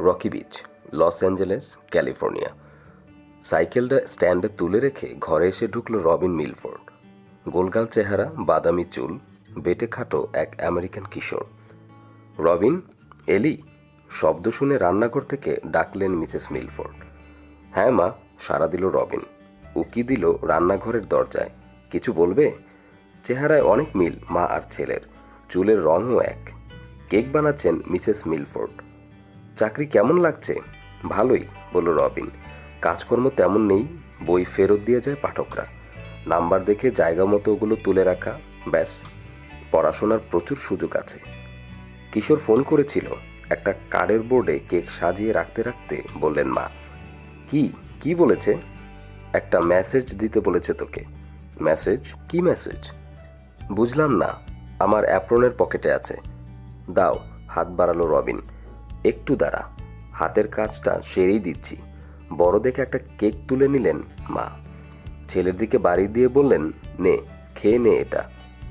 Rocky beach, Los Angeles, California. সাইকেলটা স্ট্যান্ডে তুলে রেখে ঘরে এসে ঢুকল রবিন মিলফোর্ড। গোলগাল চেহারা, বাদামি চুল, বেটে খাটো এক আমেরিকান কিশোর। রবিন, এলি? শব্দ শুনে রান্নাঘর থেকে ডাকলেন মিসেস মিলফোর্ড। হ্যাঁ মা, সাড়া দিল রবিন। উকি দিল রান্নাঘরের দরজায়। কিছু বলবে? চেহারায় অনেক মিল মা আর ছেলের, চুলের রঙও এক। কেক বানাচ্ছেন মিসেস মিলফোর্ড। চাকরি কেমন লাগছে? ভালোই, বলল রবিন। কাজকর্ম তেমন নেই, বই ফেরত দিয়ে যায় পাঠকরা। নাম্বার দেখে জায়গা মতো ওগুলো তুলে রাখা, ব্যাস। পড়াশোনার প্রচুর সুযোগ আছে। কিশোর ফোন করেছিল। একটা কার্ডের বোর্ডে কেক সাজিয়ে রাখতে রাখতে বললেন মা। কি কি বলেছে? একটা মেসেজ দিতে বলেছে তোকে। মেসেজ? কি মেসেজ? বুঝলাম না। আমার অ্যাপ্রনের পকেটে আছে। দাও। হাত বাড়ালো রবিন। একটু দাঁড়া, হাতের কাজটা সেরেই দিচ্ছি। বড় দেখে একটা কেক তুলে নিলেন মা। ছেলের দিকে বাড়ি দিয়ে বললেন, নে, খেয়ে নে এটা,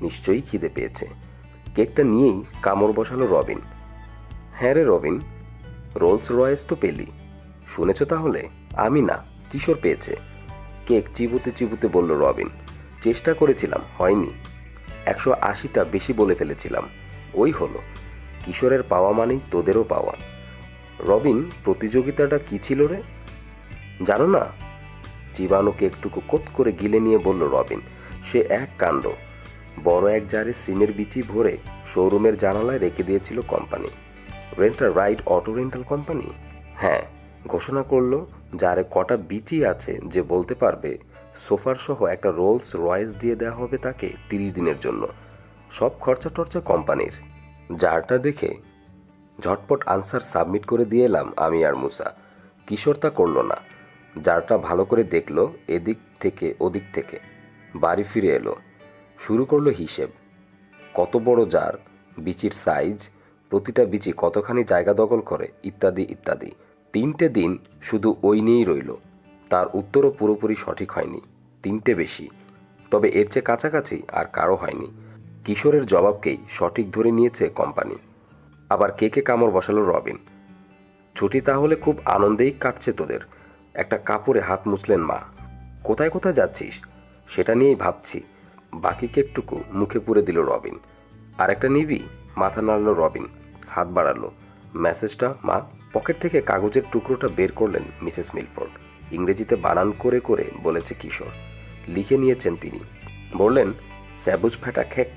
নিশ্চয়ই খিদে পেয়েছে। কেকটা নিয়েই কামড় বসালো রবিন। হ্যাঁ রে রবিন, রোলস রয়েস তো পেলি। শুনেছ তাহলে? আমি না, কিশোর পেয়েছে। কেক চিবুতে চিবুতে বলল রবিন। চেষ্টা করেছিলাম, হয়নি। 180টা বেশি বলে ফেলেছিলাম। ওই হলো। কিশোরের পাওয়া মানেই তোদেরও পাওয়া। রবিন, প্রতিযোগিতাটা কি ছিল রে? জানো না? চিবানো কেকটুকু কোত করে গিলে নিয়ে বলল রবিন। সে এক কাণ্ড। বড় এক জারে সিমের বিচি ভরে শোরুমের জানালায় রেখে দিয়েছিল company. Rental ride auto rental company. হ্যাঁ, ঘোষণা করলো যারে কটা বিচি আছে যে বলতে পারবে, সোফার সহ একটা রোলস রয়েস দিয়ে দেওয়া হবে তাকে 30 দিনের জন্য। সব খরচা টর্চা কোম্পানির। জারটা দেখে ঝটপট আনসার সাবমিট করে দিয়ে এলাম আমি আর মুসা। কিশোর তা করল না। জারটা ভালো করে দেখলো, এদিক থেকে ওদিক থেকে। বাড়ি ফিরে এলো, শুরু করলো হিসেব। কত বড় জার, বিচির সাইজ, প্রতিটা বিচি কতখানি জায়গা দখল করে, ইত্যাদি ইত্যাদি। 3টে দিন শুধু ওই নিয়েই রইল। তার উত্তরও পুরোপুরি সঠিক হয়নি, 3টে বেশি। তবে এর চেয়ে কাছাকাছি আর কারো হয়নি। কিশোরের জবাবকেই সঠিক ধরে নিয়েছে কোম্পানি। আবার কেকে কামড় বসালো রবিন। ছুটি তাহলে খুব আনন্দেই কাটছে তোদের। একটা কাপড়ে হাত মুছলেন মা। কোথায় কোথায় যাচ্ছিস? সেটা নিয়েই ভাবছি। বাকি কেকটুকু মুখে পুরে দিল রবিন। আর একটা নিবি? মাথা নাড়ল রবিন, হাত বাড়ালো। মেসেজটা মা? পকেট থেকে কাগজের টুকরোটা বের করলেন মিসেস মিলফোর্ড। ইংরেজিতে বানান করে করে বলেছে কিশোর। লিখে নিয়েছেন তিনি। বললেন, স্যাবুজ ফেটা খেক,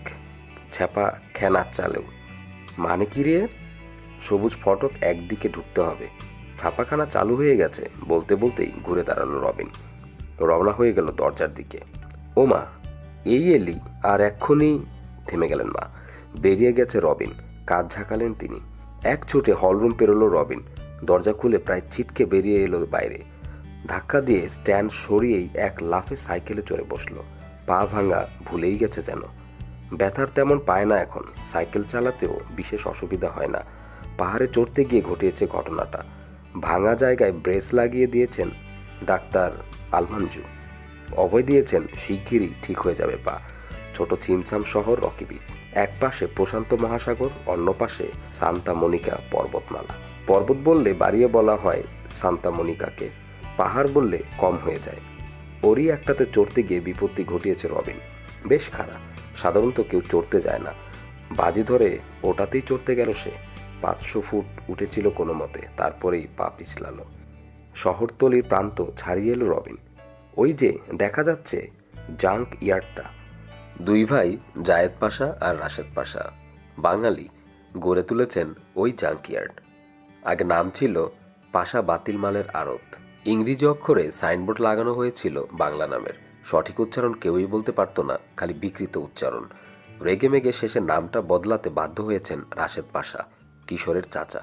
ছ্যাপা খেনা চালেও। মানে কি রে? সবুজ ফটক একদিকে ঢুকতে হবে। ছাপাখানা চালু হয়ে গেছে বলতে বলতেই ঘুরে দাঁড়ালো রবিন। রওনা হয়ে গেল দরজার দিকে। ও মা, এই এলি? আর এক্ষুনি? থেমে গেলেন মা। বেরিয়ে গেছে রবিন। কাজ ঝাঁকালেন তিনি। এক ছুটে হলরুম পেরোলো রবিন। দরজা খুলে প্রায় ছিটকে বেরিয়ে এলো বাইরে। ধাক্কা দিয়ে স্ট্যান্ড সরিয়েই এক লাফে সাইকেলে চড়ে বসলো। পা ভাঙা ভুলেই গেছে যেন। ব্যথার তেমন পায় না এখন। সাইকেল চালাতেও বিশেষ অসুবিধা হয় না। পাহাড়ে চড়তে গিয়ে ঘটিয়েছে ঘটনাটা। ভাঙা জায়গায় ব্রেস লাগিয়ে দিয়েছেন ডাক্তার আলমানজু। অভয় দিয়েছেন শিগগিরই ঠিক হয়ে যাবে পা। ছোট ছিমছাম শহর রকি বিচ। এক পাশে প্রশান্ত মহাসাগর, অন্য পাশে সান্তা মনিকা পর্বতমালা। পর্বত বললে বাড়িয়ে বলা হয় সান্তা মনিকাকে, পাহাড় বললে কম হয়ে যায়। ওরই একটাতে চড়তে গিয়ে বিপত্তি ঘটিয়েছে রবিন। বেশ খারাপ। সাধারণত কেউ চড়তে যায় না। বাজি ধরে ওটাতেই চড়তে গেল সে। 500 ফুট উঠেছিল কোনো মতে, তারপরেই পা পিছলালো। শহরতলির প্রান্ত ছাড়িয়ে এলো রবিন। ওই যে দেখা যাচ্ছে জাঙ্ক ইয়ার্ডটা। দুই ভাই, জায়েদ পাশা আর রাশেদ পাশা, বাঙালি, গড়ে তুলেছেন ওই জাঙ্ক ইয়ার্ড। আগে নাম ছিল পাশা বাতিল মালের আড়ত। ইংরেজি অক্ষরে সাইনবোর্ড লাগানো হয়েছিল বাংলা নামের। সঠিক উচ্চারণ কেউই বলতে পারত না, খালি বিকৃত উচ্চারণ। রেগে মেগে শেষে নামটা বদলাতে বাধ্য হয়েছেন রাশেদ পাশা, কিশোরের চাচা।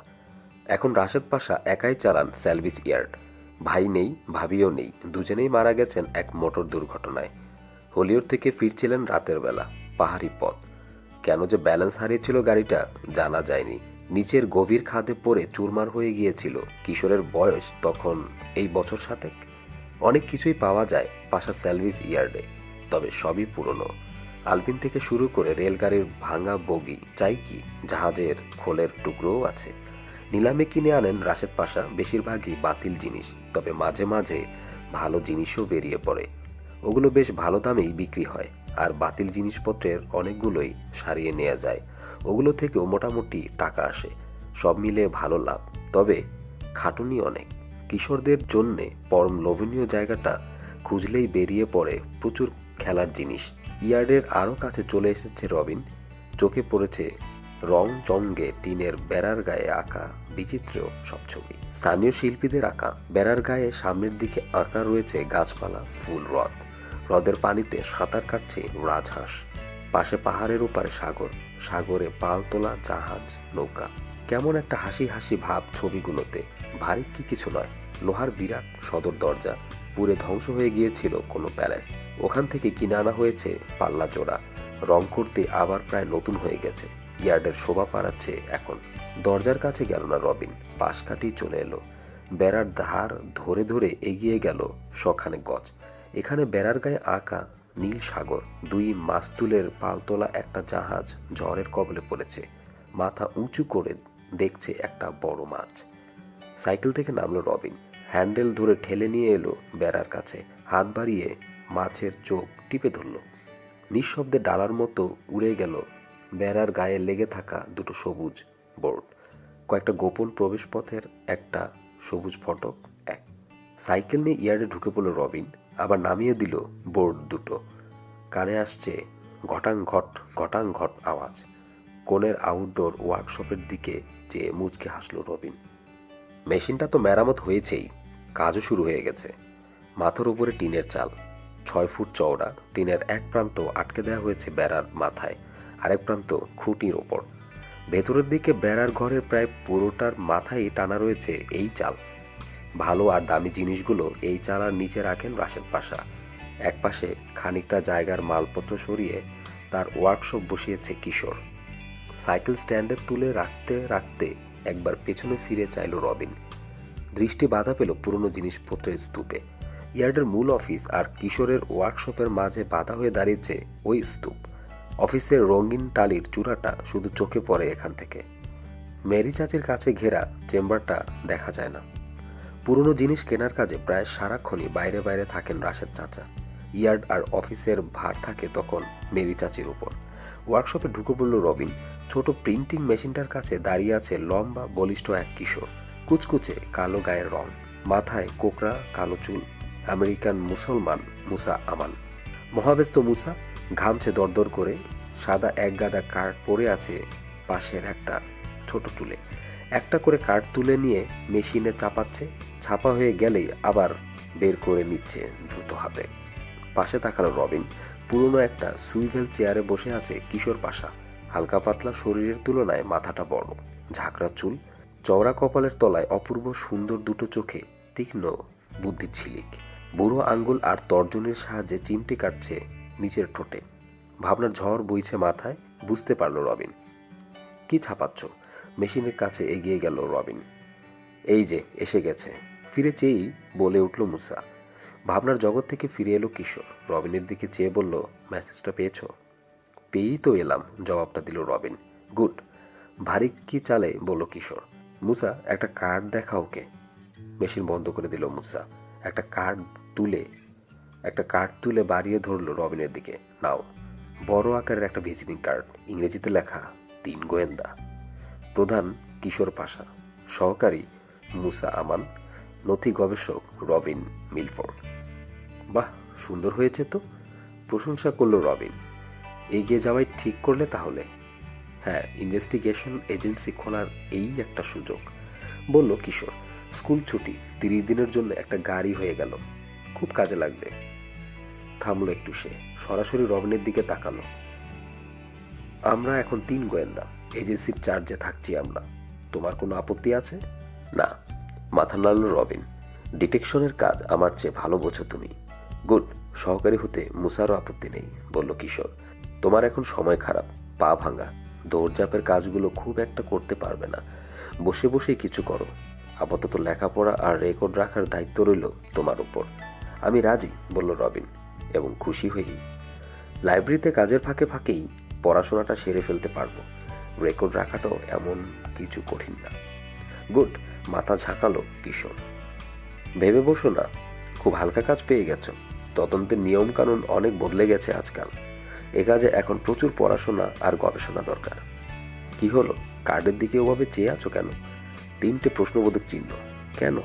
এখন রাশেদ পাশা একাই চালান স্যালভিজ ইয়ার্ড। ভাই নেই, ভাবিও নেই, দুজনেই মারা গেছেন এক মোটর দুর্ঘটনায়। হলিউড থেকে ফিরছিলেন রাতের বেলা, পাহাড়ি পথ। কেন যে ব্যালেন্স হারিয়েছিল গাড়িটা জানা যায়নি। নিচের গভীর খাদে পড়ে চুরমার হয়ে গিয়েছিল। কিশোরের বয়স তখন এই বছর 7। অনেক কিছুই পাওয়া যায় পাশা স্যালভিজ ইয়ার্ডে, তবে সবই পুরনো। আলপিন থেকে শুরু করে রেলগাড়ির ভাঙা বগি, চাই কি জাহাজের খোলের টুকরোও আছে। নিলামে কিনে আনেন রাশেদ পাশা বেশিরভাগই বাতিল জিনিস, তবে মাঝে মাঝে ভালো জিনিসও বেরিয়ে পড়ে। ওগুলো বেশ ভালো দামেই বিক্রি হয়, আর বাতিল জিনিসপত্রের অনেকগুলোই সারিয়ে নেওয়া যায়। ওগুলো থেকেও মোটামুটি টাকা আসে। সব মিলে ভালো লাভ, তবে খাটুনি অনেক। কিশোরদের জন্যে পরম লোভনীয় জায়গাটা খুঁজলেই বেরিয়ে পড়ে প্রচুর খেলার জিনিস। ইয়ার্ডের আরও কাছে চলে এসেছে রবিন। চোখে পড়েছে রং চঙ্গে টিনের বেড়ার গায়ে আঁকা বিচিত্র সব ছবি। স্থানীয় শিল্পীদের আঁকা। বেড়ার গায়ে সামনের দিকে আঁকা রয়েছে গাছপালা, ফুল, হ্রদ। হ্রদের পানিতে সাঁতার কাটছে রাজহাঁস। পাশে পাহাড়ের ওপারে সাগর, সাগরে পাল তোলা জাহাজ, নৌকা। কেমন একটা হাসি হাসি ভাব ছবিগুলোতে। ভারী কি কিছু নয়, লোহার বিরাট সদর দরজা। পুরে ধ্বংস হয়ে গিয়েছিল কোনো প্যালেস, ওখান থেকে কিনে আনা হয়েছে পাল্লা জোড়া। রং করতে আবার প্রায় নতুন হয়ে গেছে। ইয়ার্ডের শোভা পাড়াচ্ছে এখন। দরজার কাছে গেল না রবিন, পাশ কাটিয়ে চলে এলো। বেড়ার ধার ধরে ধরে এগিয়ে গেল শখানেক গজ। এখানে বেড়ার গায়ে আঁকা নীল সাগর। দুই মাস্তুলের পালতোলা একটা জাহাজ ঝড়ের কবলে পড়েছে। মাথা উঁচু করে দেখছে একটা বড় মাছ। সাইকেল থেকে নামলো রবিন, হ্যান্ডেল ধরে ঠেলে নিয়ে এলো বেড়ার কাছে। হাত বাড়িয়ে মাছের চোখ টিপে ধরল। নিঃশব্দে ডালার মতো উড়ে গেল বেড়ার গায়ে লেগে থাকা দুটো সবুজ বোর্ড। কয়েকটা গোপন প্রবেশপথের একটা সবুজ ফটক। এক সাইকেল নিয়ে ইয়ার্ডে ঢুকে পড়ল রবিন, আবার নামিয়ে দিল বোর্ড দুটো। কানে আসছে ঘটাং ঘট আওয়াজ। কোণের আউটডোর ওয়ার্কশপের দিকে চেয়ে মুচকে হাসলো রবিন। মেশিনটা তো মেরামত হয়েছেই, কাজও শুরু হয়ে গেছে। মাথার উপরে টিনের চাল, 6 ফুট চওড়া। টিনের এক প্রান্ত আটকে দেওয়া হয়েছে বেড়ার মাথায়, আরেক প্রান্ত খুঁটির ওপর। ভেতরের দিকে বেড়ার ঘরের প্রায় পুরোটার মাথায় টানা রয়েছে এই চাল। ভালো আর দামি জিনিসগুলো এই চালার নিচে রাখেন রাশেদ পাশা। একপাশে খানিকটা জায়গার মালপত্র সরিয়ে তার ওয়ার্কশপ বসিয়েছে কিশোর। সাইকেল স্ট্যান্ডে তুলে রাখতে রাখতে একবার পেছনে ফিরে চাইল রবিন। দৃষ্টি বাধা পেল পুরনো জিনিসপত্রের স্তূপে। ইয়ার্ডের মূল অফিস আর কিশোরের ওয়ার্কশপের মাঝে বাধা হয়ে দাঁড়িয়েছে ওই স্তূপ। অফিসের রঙিন টালির চূড়াটা শুধু চোখে পড়ে এখান থেকে। মেরি চাচির কাছে ঘেরা চেম্বারটা দেখা যায় না। পুরনো জিনিস কেনার কাজে প্রায় সারাক্ষণই বাইরে বাইরে থাকেন রাশেদ চাচা। ইয়ার্ড আর অফিসের ভার থাকে তখন মেরি চাচির উপর। ওয়ার্কশপে ঢুকে পড়ল রবিন। ছোট প্রিন্টিং মেশিনটার কাছে দাঁড়িয়ে আছে লম্বা বলিষ্ঠ এক কিশোর। কুচকুচে কালো গায়ের রং, মাথায় কোকড়া কালো চুল। আমেরিকান মুসলমান মুসা আমান। মহাব্যস্ত মুসা ঘামছে দরদর করে। সাদা এক গাদা কার্ড পড়ে আছে পাশের একটা ছোট টুলে। একটা করে কার্ড তুলে নিয়ে মেশিনে চাপাচ্ছে। ছাপা হয়ে গেলেই আবার বের করে নিচ্ছে দ্রুত হাতে। পাশে তাকালো রবিন। পুরনো একটা সুইভেল চেয়ারে বসে আছে কিশোর পাশা। হালকা পাতলা শরীরের তুলনায় মাথাটা বড়, ঝাঁকড়া চুল, চওড়া কপালের তলায় অপূর্ব সুন্দর দুটো চোখে তীক্ষ্ণ বুদ্ধির ঝিলিক। বুড়ো আঙ্গুল আর তর্জনীর সাহায্যে চিমটি কাটছে নিচের ঠোঁটে। ভাবনার ঝড় বইছে মাথায়। বুঝতে পারল রবিন। কি ছাপাচ্ছ? মেশিনের কাছে এগিয়ে গেল রবিন। এই যে এসে গেছে, ফিরে চেয়েই বলে উঠল মুসা। ভাবনার জগৎ থেকে ফিরে এলো কিশোর। রবিনের দিকে চেয়ে বলল, মেসেজটা পেয়েছো? পেয়েই তো এলাম, জবাবটা দিল রবিন। গুড। ভারী কি চালে বলল কিশোর। মুসা, একটা কার্ড দেখা ওকে। মেশিন বন্ধ করে দিল মুসা। একটা কার্ড তুলে বাড়িয়ে ধরলো রবিনের দিকে। নাও। বড় আকারের একটা ভিজিটিং কার্ড, ইংরেজিতে লেখা 3 গোয়েন্দা। প্রধান কিশোর পাশা, সহকারী মুসা আমান, নথি গবেষক রবিন মিলফোর্ড। বাহ, সুন্দর হয়েছে তো, প্রশংসা করলো রবিন। এগিয়ে যাওয়াই ঠিক করলে তাহলে? হ্যাঁ, ইনভেস্টিগেশন এজেন্সি খোলার এই একটা সুযোগ, বলল কিশোর। স্কুল ছুটি, 30 দিনের জন্য একটা গাড়ি হয়ে গেল, খুব কাজে লাগবে। থামলো একটু সে, সরাসরি রবিনের দিকে তাকালো। আমরা এখন 3 গোয়েন্দা, এজেন্সির চার্জে থাকছি আমরা। তোমার কোনো আপত্তি আছে? না, মাথা নাড়ল রবিন। ডিটেকশনের কাজ আমার চেয়ে ভালো বোঝো তুমি। গুড। সহকারী হতে মুসারও আপত্তি নেই, বলল কিশোর। তোমার এখন সময় খারাপ, পা ভাঙা, দৌড়ঝাঁপের কাজগুলো খুব একটা করতে পারবে না। বসে বসেই কিছু করো। আপাতত লেখাপড়া আর রেকর্ড রাখার দায়িত্ব রইল তোমার উপর। আমি রাজি, বলল রবিন, এবং খুশি হয়েই। লাইব্রেরিতে কাজের ফাঁকে ফাঁকেই পড়াশোনাটা সেরে ফেলতে পারবো। রেকর্ড রাখাটাও এমন কিছু কঠিন না। গুড, মাথা ঝাঁকালো কিশোর। ভেবে বসো না, খুব হালকা কাজ পেয়ে গেছো। তদন্তের নিয়ম কানুন অনেক বদলে গেছে আজকাল। এ কাজে এখন প্রচুর পড়াশোনা আর গবেষণা দরকার। কি হলো, কার্ডের দিকে ওভাবে চেয়ে আছো কেন? 3টে প্রশ্নবোধক চিহ্ন। কেন?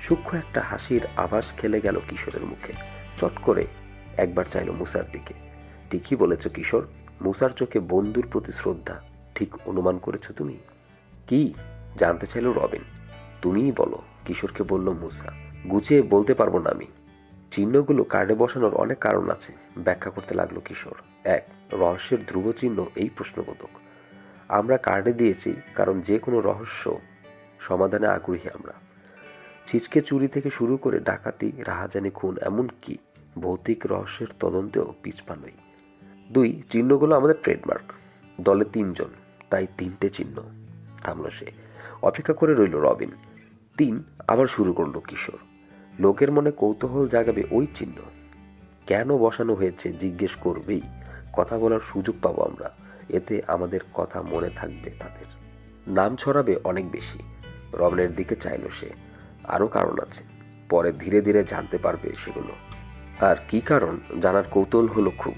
সূক্ষ্ম একটা হাসির আভাস খেলে গেল কিশোরের মুখে। চট করে একবার চাইল মুসার দিকে। ঠিকই বলেছ কিশোর, মুসার চোখে বন্ধুর প্রতি শ্রদ্ধা। ঠিক অনুমান করেছ তুমি। কি জানতে চাইল রবিন। তুমিই বলো, কিশোরকে বলল মুসা। গুছিয়ে বলতে পারবো না আমি। চিহ্নগুলো কার্ডে বসানোর অনেক কারণ আছে, ব্যাখ্যা করতে লাগলো কিশোর। 1, রহস্যের ধ্রুব চিহ্ন এই প্রশ্নবোধক। আমরা কার্ডে দিয়েছি কারণ যে কোনো রহস্য সমাধানে আগ্রহী আমরা। ছিচকে চুরি থেকে শুরু করে ডাকাতি, রাহাজানি, খুন, এমনকি ভৌতিক রহস্যের তদন্তেও পিছপা নই। 2, চিহ্নগুলো আমাদের ট্রেডমার্ক। দলে 3 জন, তাই 3টে চিহ্ন। থামল সে। অপেক্ষা করে রইল রবিন। 3, আবার শুরু করলো কিশোর। লোকের মনে কৌতূহল জাগাবে ওই চিহ্ন। কেন বসানো হয়েছে জিজ্ঞেস করবেই। কথা বলার সুযোগ পাবো আমরা। এতে আমাদের কথা মনে থাকবে তাদের। নাম ছড়াবে অনেক বেশি। রবিনের দিকে চাইল সে। আরও কারণ আছে, পরে ধীরে ধীরে জানতে পারবে সেগুলো। আর কি কারণ জানার কৌতূহল হলো খুব,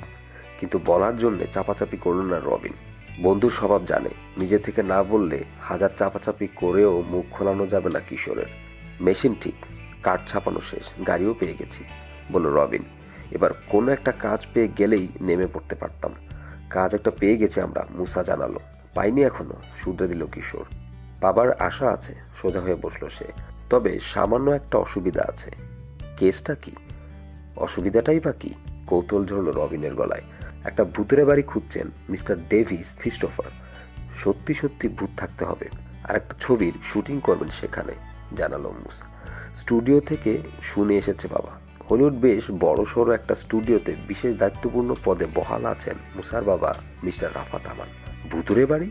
কিন্তু বলার জন্য চাপাচাপি করল না রবিন। বন্ধুর স্বভাব জানে, নিজে থেকে না বললে হাজার চাপাচাপি করেও মুখ খোলানো যাবে না কিশোরের। মেশিন ঠিক, কার্ড ছাপানো শেষ, গাড়িও পেয়ে গেছি, বলল রবিন। এবার কোনো একটা কাজ পেয়ে গেলেই নেমে পড়তে পারতাম। কাজ একটা পেয়ে গেছি আমরা, মুসা জানালো। পাইনি এখনো, শুধরে দিল কিশোর। পাবার আশা আছে, সোজা হয়ে বসলো সে। তবে সামান্য একটা অসুবিধা আছে। কেসটা কি? অসুবিধাটাই বা কি? কৌতূহল ঝরল রবিনের গলায়। একটা ভূতের বাড়ি খুঁজছেন মিস্টার ডেভিস ক্রিস্টোফার। সত্যি সত্যি ভূত থাকতে হবে। আর একটা ছবির শুটিং করবেন সেখানে, জানালো মুসা। স্টুডিও থেকে শুনে এসেছে বাবা। হলিউড বেশ বড় সড়ো একটা স্টুডিওতে বিশেষ দায়িত্বপূর্ণ পদে বহাল আছেন মুসার বাবা মিস্টার রাফাত আমান। ভূতুরে বাড়ি?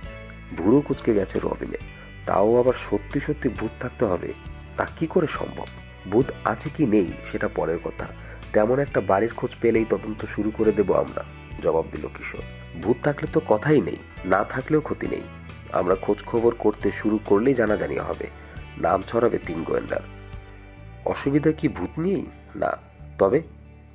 ভুরু কুচকে গেছে রবিনে। তাও আবার সত্যি সত্যি ভূত থাকতে হবে? তা কি করে সম্ভব? ভূত আছে কি নেই সেটা পরের কথা। তেমন একটা বাড়ির খোঁজ পেলেই তদন্ত শুরু করে দেব আমরা, জবাব দিল কিশোর। ভূত থাকলে তো কথাই নেই, না থাকলেও ক্ষতি নেই। আমরা খোঁজ খবর করতে শুরু করলেই জানাজানি হবে। নাম ছড়াবে 3 গোয়েন্দার। অসুবিধা কি ভূত নিয়েই? না। তবে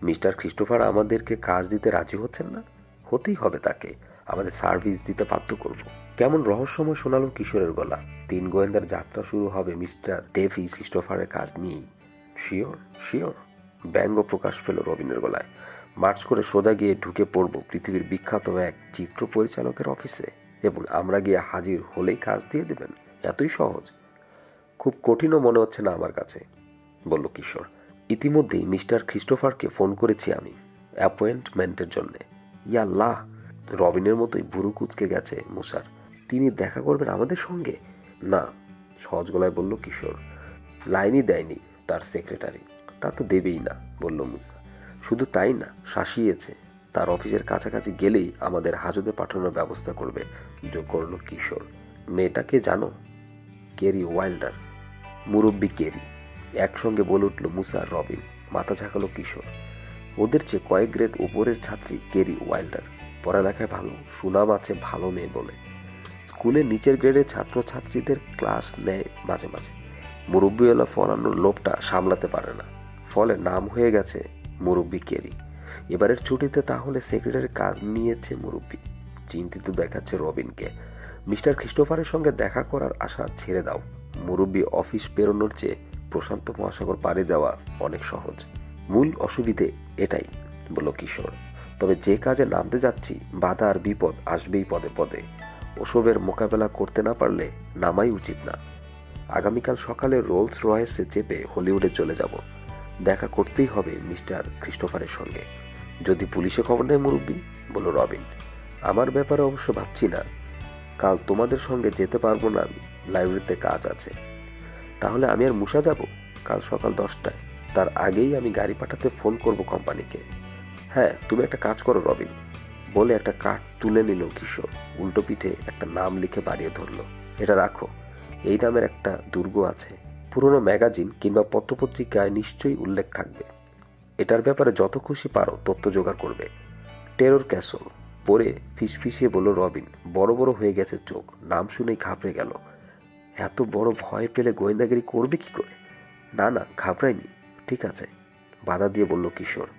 মিস্টার ক্রিস্টোফার আমাদেরকে কাজ দিতে রাজি হচ্ছেন না। হতেই হবে তাকে, আমাদের সার্ভিস দিতে বাধ্য করব। কেমন রহস্যময় শোনালো কিশোরের গলা। 3 গোয়েন্দার যাত্রা শুরু হবে মিস্টার ডেভিস ক্রিস্টোফারের কাজ নিয়েই। শিওর? শিওর? ব্যঙ্গ প্রকাশ পেল রবিনের গলায়। মার্চ করে সোজা গিয়ে ঢুকে পড়ব পৃথিবীর বিখ্যাত এক চিত্র পরিচালকের অফিসে, এবং আমরা গিয়ে হাজির হলেই কাজ দিয়ে দেবেন? এতই সহজ? খুব কঠিনও মনে হচ্ছে না আমার কাছে, বলল কিশোর। ইতিমধ্যেই মিস্টার ক্রিস্টোফারকে ফোন করেছি আমি অ্যাপয়েন্টমেন্টের জন্যে। ইয়াল্লাহ! রবিনের মতোই ভুরু কুঁচকে গেছে মুসার। তিনি দেখা করবেন আমাদের সঙ্গে? না, সহজ গলায় বলল কিশোর। লাইনই দেয়নি তার সেক্রেটারি। তা তো দেবেই না, বলল মুসা। শুধু তাই না, শাসিয়েছে। তার অফিসের কাছাকাছি গেলেই আমাদের হাজতে পাঠানোর ব্যবস্থা করবে, যোগ করল কিশোর। মেয়েটাকে জানো? Kerry welder. মুরব্বী কেরি, একসঙ্গে বলে উঠল মুসা আর রবিন। মাথা ঝাঁকালো কিশোর। ওদের চেয়ে কয়েক গ্রেড উপরের ছাত্রী কেরি ওয়াইল্ডার। পড়ালেখায় ভালো, সুনাম আছে ভালো মেয়ে বলে। স্কুলের নিচের গ্রেডের ছাত্রছাত্রীদের ক্লাস নেয় মাঝে মাঝে। মুরব্বিওয়ালা ফলানোর লোভটা সামলাতে পারে না, ফলে নাম হয়ে গেছে মুরব্বী কেরি। এবারের ছুটিতে তাহলে সেক্রেটারির কাজ নিয়েছে মুরব্বী। চিন্তিত দেখাচ্ছে রবিনকে। মিস্টার ক্রিস্টোফারের সঙ্গে দেখা করার আশা ছেড়ে দাও। মুরব্বী অফিস পেরোনোর চেয়ে প্রশান্ত মহাসাগর পাড়ি দেওয়া অনেক সহজ। মূল অসুবিধে এটাই, বলল কিশোর। তবে যে কাজে নামতে যাচ্ছি বাধা আর বিপদ আসবেই পদে পদে। ওসবের মোকাবেলা করতে না পারলে নামাই উচিত না। আগামীকাল সকালে রোলস রয়েসে চেপে হলিউডে চলে যাব। দেখা করতেই হবে মিস্টার ক্রিস্টোফারের সঙ্গে। যদি পুলিশে খবর দেয় মুরব্বী, বলল রবিন। আমার ব্যাপারে অবশ্য ভাবছি না। কাল তোমাদের সঙ্গে যেতে পারবো না আমি, লাইব্রেরিতে কাজ আছে। তাহলে আমি আর মুসা যাব কাল সকাল 10টায়। তার আগেই আমি গাড়ি পাঠাতে ফোন করব কোম্পানিকে। হ্যাঁ, তুমি একটা কাজ করো রবিন, বলে একটা কার্ড তুলে নিল কিশোর। উল্টো পিঠে একটা নাম লিখে বাড়িয়ে ধরল। এটা রাখো, এই নামের একটা দুর্গ আছে। পুরনো ম্যাগাজিন কিংবা পত্রপত্রিকায় নিশ্চয়ই উল্লেখ থাকবে। এটার ব্যাপারে যত খুশি পারো তথ্য জোগাড় করবে। Terror castle. পরে ফিসফিসিয়ে বলল রবিন। বড় বড় হয়ে গেছে চোখ, নাম শুনেই ঘাবড়ে গেল। এত বড় ভয় পেলে গোয়েন্দাগিরি করবে কি করে? না না, ঘাবড়ায়নি, ঠিক আছে, বাধা দিয়ে বলল কিশোর।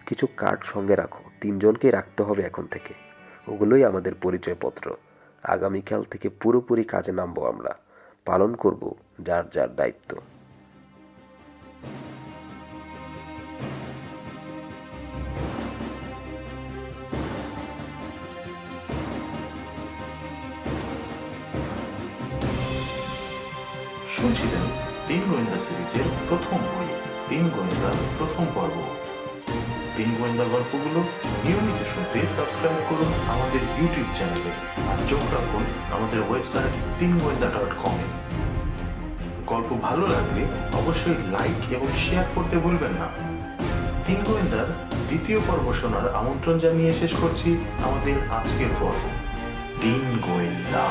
কিছু কার্ড সঙ্গে রাখো, তিনজনকেই রাখতে হবে এখন থেকে। ওগুলোই আমাদের পরিচয়পত্র। আগামীকাল থেকে পুরোপুরি কাজে নামবো আমরা, পালন করব যার যার দায়িত্ব। শুনছিলেন তিন গোয়েন্দা সিরিজের প্রথম বই, তিন গোয়েন্দা প্রথম পর্ব। তিন গোয়েন্দা গল্পগুলো নিয়মিত শুনতে সাবস্ক্রাইব করুন আমাদের ইউটিউব চ্যানেলে, আর চোখ রাখুন আমাদের ওয়েবসাইট tingoenda.com এ। গল্প ভালো লাগলে অবশ্যই লাইক এবং শেয়ার করতে ভুলবেন না। তিন গোয়েন্দার দ্বিতীয় পর্ব শোনার আমন্ত্রণ জানিয়ে শেষ করছি আমাদের আজকের পর্ব, তিন গোয়েন্দা।